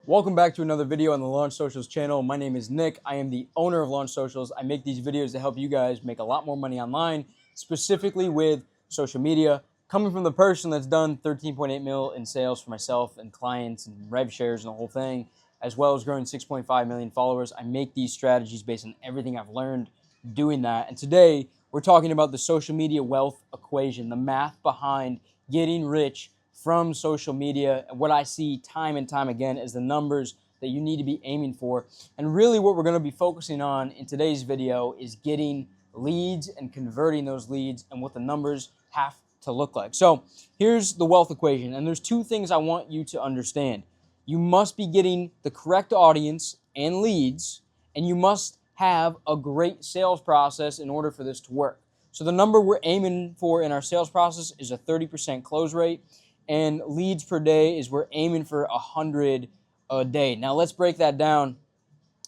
Welcome back to another video on the Launch Socials channel. My name is Nick. I am the owner of Launch Socials. I make these videos to help you guys make a lot more money online, specifically with social media. Coming from the person that's done 13.8 mil in sales for myself and clients and rev shares and the whole thing, as well as growing 6.5 million followers, I make these strategies based on everything I've learned doing that. And today we're talking about the social media wealth equation, the math behind getting rich from social media, and what I see time and time again is the numbers that you need to be aiming for. And really what we're going to be focusing on in today's video is getting leads and converting those leads and what the numbers have to look like. So here's the wealth equation, and there's two things I want you to understand. You must be getting the correct audience and leads, and you must have a great sales process in order for this to work. So the number we're aiming for in our sales process is a 30% close rate. And leads per day is we're aiming for 100 a day. Now let's break that down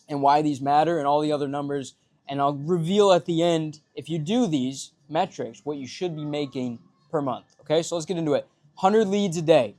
and why these matter and all the other numbers. And I'll reveal at the end, if you do these metrics, what you should be making per month. Okay, so let's get into it. 100 leads a day.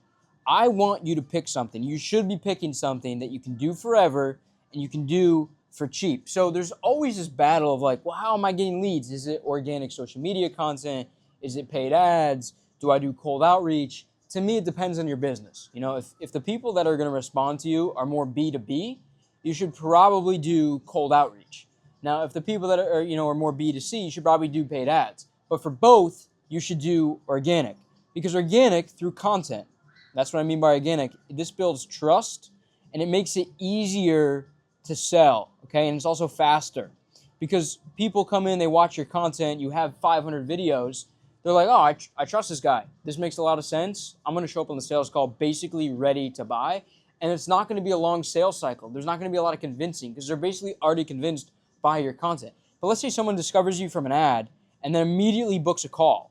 I want you to pick something. You should be picking something that you can do forever and you can do for cheap. So there's always this battle of like, well, how am I getting leads? Is it organic social media content? Is it paid ads? Do I do cold outreach? To me, it depends on your business. You know, if the people that are going to respond to you are more B2B, you should probably do cold outreach. Now, if the people that are more B2C, you should probably do paid ads. But for both, you should do organic, because organic through content. That's what I mean by organic. This builds trust and it makes it easier to sell. Okay, and it's also faster because people come in, they watch your content. You have 500 videos. They're like, oh, I trust this guy. This makes a lot of sense. I'm going to show up on the sales call basically ready to buy. And it's not going to be a long sales cycle. There's not going to be a lot of convincing because they're basically already convinced by your content. But let's say someone discovers you from an ad and then immediately books a call.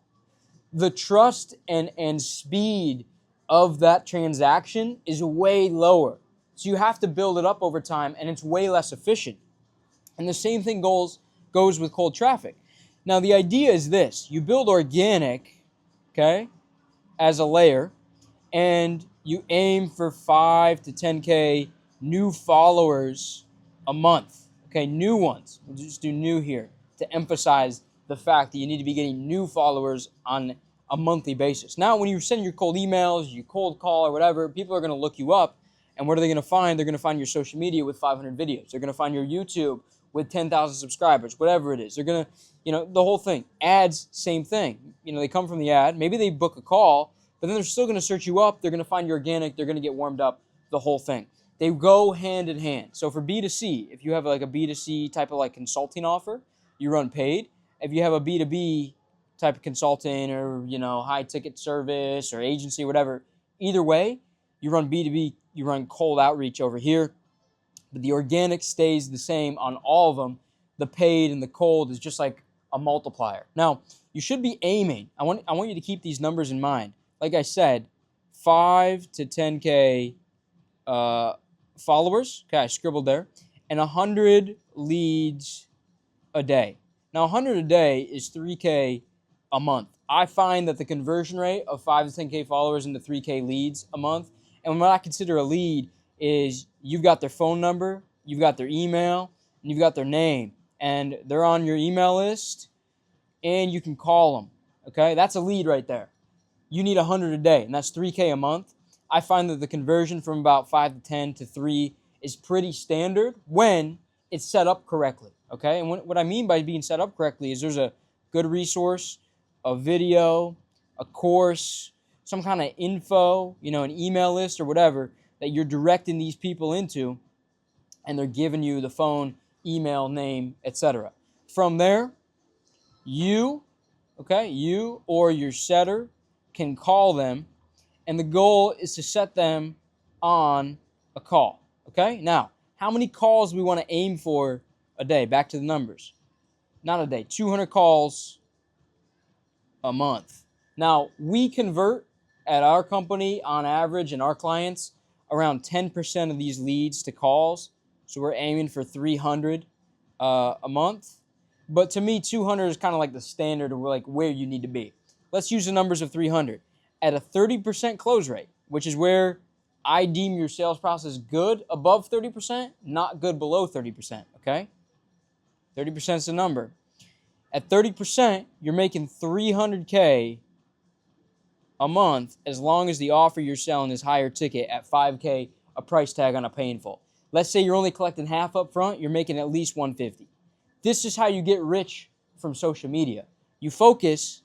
The trust and speed of that transaction is way lower. So you have to build it up over time, and it's way less efficient. And the same thing goes with cold traffic. Now, the idea is this. You build organic, okay, as a layer, and you aim for 5 to 10K new followers a month, okay, new ones. We'll just do new here to emphasize the fact that you need to be getting new followers on a monthly basis. Now, when you send your cold emails, you cold call or whatever, people are going to look you up, and what are they going to find? They're going to find your social media with 500 videos. They're going to find your YouTube with 10,000 subscribers, whatever it is. They're going to, the whole thing. Ads, same thing. They come from the ad. Maybe they book a call, but then they're still going to search you up. They're going to find you organic. They're going to get warmed up, the whole thing. They go hand in hand. So for B2C, if you have like a B2C type of like consulting offer, you run paid. If you have a B2B type of consulting or, high ticket service or agency, whatever, either way, you run B2B, you run cold outreach over here. But the organic stays the same on all of them. The paid and the cold is just like a multiplier. Now, you should be aiming. I want you to keep these numbers in mind. Like I said, 5 to 10K followers. Okay, I scribbled there. And 100 leads a day. Now, 100 a day is 3K a month. I find that the conversion rate of 5 to 10K followers into 3K leads a month, and what I consider a lead is you've got their phone number, you've got their email, and you've got their name, and they're on your email list, and you can call them, okay? That's a lead right there. You need 100 a day, and that's 3K a month. I find that the conversion from about 5 to 10 to 3 is pretty standard when it's set up correctly, okay? And what I mean by being set up correctly is there's a good resource, a video, a course, some kind of info, an email list or whatever that you're directing these people into, and they're giving you the phone, email, name, etc. From there, you or your setter can call them, and the goal is to set them on a call, okay? Now, how many calls do we want to aim for a day? Back to the numbers. Not a day, 200 calls a month. Now, we convert at our company on average and our clients around 10% of these leads to calls. So we're aiming for 300 a month. But to me, 200 is kind of like the standard of like where you need to be. Let's use the numbers of 300. At a 30% close rate, which is where I deem your sales process good above 30%, not good below 30%, okay? 30% is the number. At 30%, you're making $300K a month as long as the offer you're selling is higher ticket at $5K, a price tag on a painful. Let's say you're only collecting half up front, you're making at least $150. This is how you get rich from social media. You focus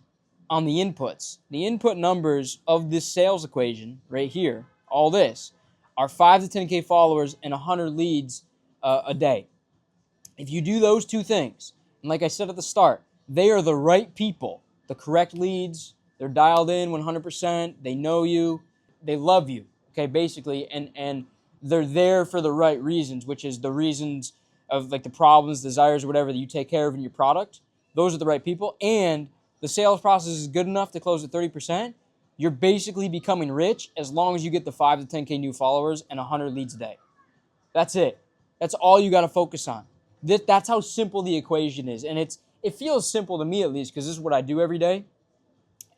on the inputs. The input numbers of this sales equation right here, all this, are 5 to 10K followers and 100 leads a day. If you do those two things, and like I said at the start, they are the right people, the correct leads, they're dialed in 100%, they know you, they love you, okay, basically, and they're there for the right reasons, which is the reasons of like the problems, desires, whatever that you take care of in your product. Those are the right people, and the sales process is good enough to close at 30%, you're basically becoming rich as long as you get the 5 to 10K new followers and 100 leads a day. That's it. That's all you got to focus on. That's how simple the equation is, and it feels simple to me at least because this is what I do every day.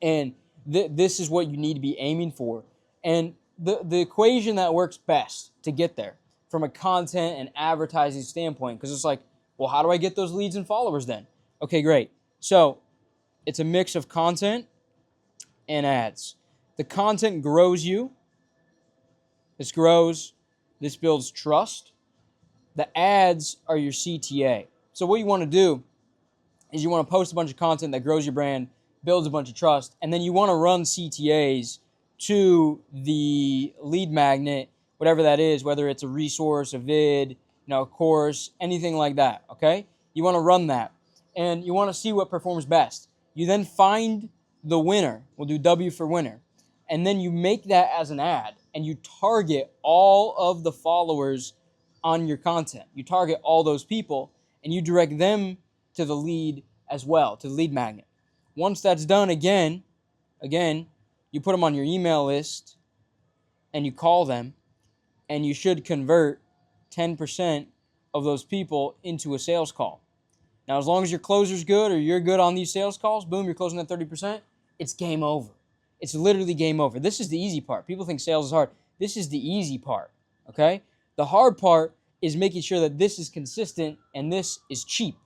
And this is what you need to be aiming for. And the equation that works best to get there from a content and advertising standpoint, because it's like, well, how do I get those leads and followers then? Okay, great. So it's a mix of content and ads. The content grows you. This grows. This builds trust. The ads are your CTA. So what you want to do is you want to post a bunch of content that grows your brand, builds a bunch of trust, and then you want to run CTAs to the lead magnet, whatever that is, whether it's a resource, a vid, a course, anything like that, okay? You want to run that, and you want to see what performs best. You then find the winner. We'll do W for winner. And then you make that as an ad, and you target all of the followers on your content. You target all those people, and you direct them to the lead as well, to the lead magnet. Once that's done, again, you put them on your email list and you call them, and you should convert 10% of those people into a sales call. Now, as long as your closer's good or you're good on these sales calls, boom, you're closing at 30%, it's game over. It's literally game over. This is the easy part. People think sales is hard. This is the easy part, okay? The hard part is making sure that this is consistent and this is cheap.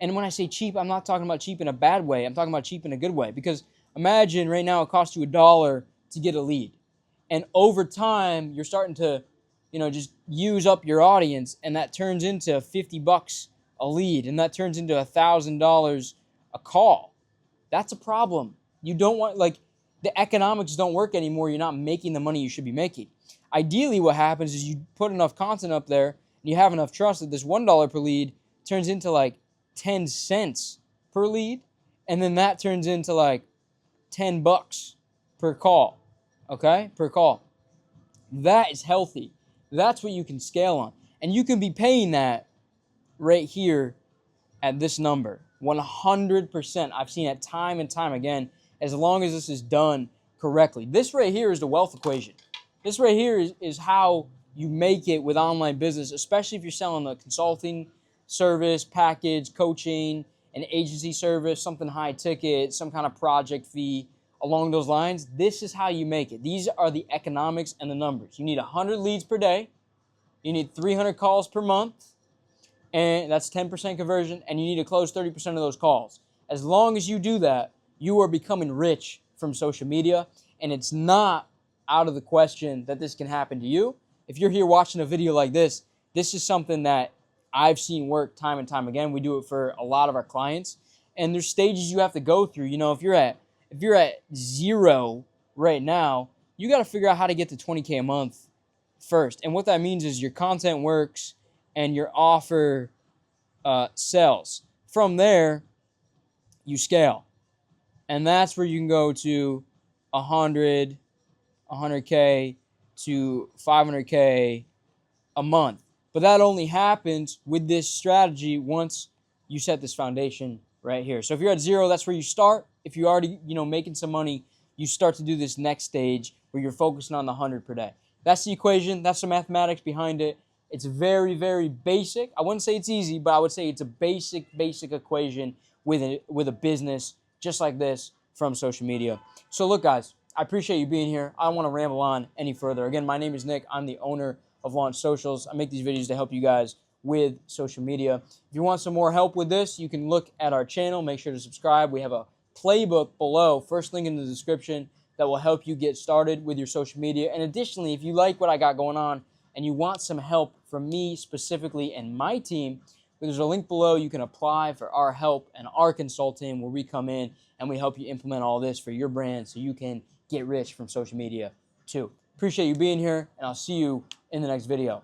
And when I say cheap, I'm not talking about cheap in a bad way. I'm talking about cheap in a good way. Because imagine right now it costs you $1 to get a lead. And over time, you're starting to, just use up your audience, and that turns into $50 a lead, and that turns into $1,000 a call. That's a problem. You don't want, the economics don't work anymore. You're not making the money you should be making. Ideally, what happens is you put enough content up there, and you have enough trust that this $1 per lead turns into 10 cents per lead, and then that turns into $10 per call, okay? Per call. That is healthy. That's what you can scale on. And you can be paying that right here at this number, 100%. I've seen it time and time again, as long as this is done correctly. This right here is the wealth equation. This right here is how you make it with online business, especially if you're selling a consulting service, package, coaching, an agency service, something high ticket, some kind of project fee along those lines. This is how you make it. These are the economics and the numbers. You need 100 leads per day. You need 300 calls per month, and that's 10% conversion, and you need to close 30% of those calls. As long as you do that, you are becoming rich from social media, and it's not out of the question that this can happen to you. If you're here watching a video like this is something that I've seen work time and time again. We do it for a lot of our clients, and there's stages you have to go through. If you're at 0 right now, you got to figure out how to get to 20K a month first. And what that means is your content works and your offer sells. From there, you scale, and that's where you can go to 100K to 500K a month. But that only happens with this strategy once you set this foundation right here. So if you're at 0, that's where you start. If you're already, making some money, you start to do this next stage where you're focusing on the 100 per day. That's the equation. That's the mathematics behind it. It's very, very basic. I wouldn't say it's easy, but I would say it's a basic equation with a business just like this from social media. So look, guys, I appreciate you being here. I don't want to ramble on any further. Again, my name is Nick. I'm the owner of Launch Socials. I make these videos to help you guys with social media. If you want some more help with this, you can look at our channel. Make sure to subscribe. We have a playbook below, first link in the description, that will help you get started with your social media. And additionally, if you like what I got going on and you want some help from me specifically and my team, there's a link below. You can apply for our help and our consulting where we come in and we help you implement all this for your brand so you can get rich from social media too. Appreciate you being here, and I'll see you in the next video.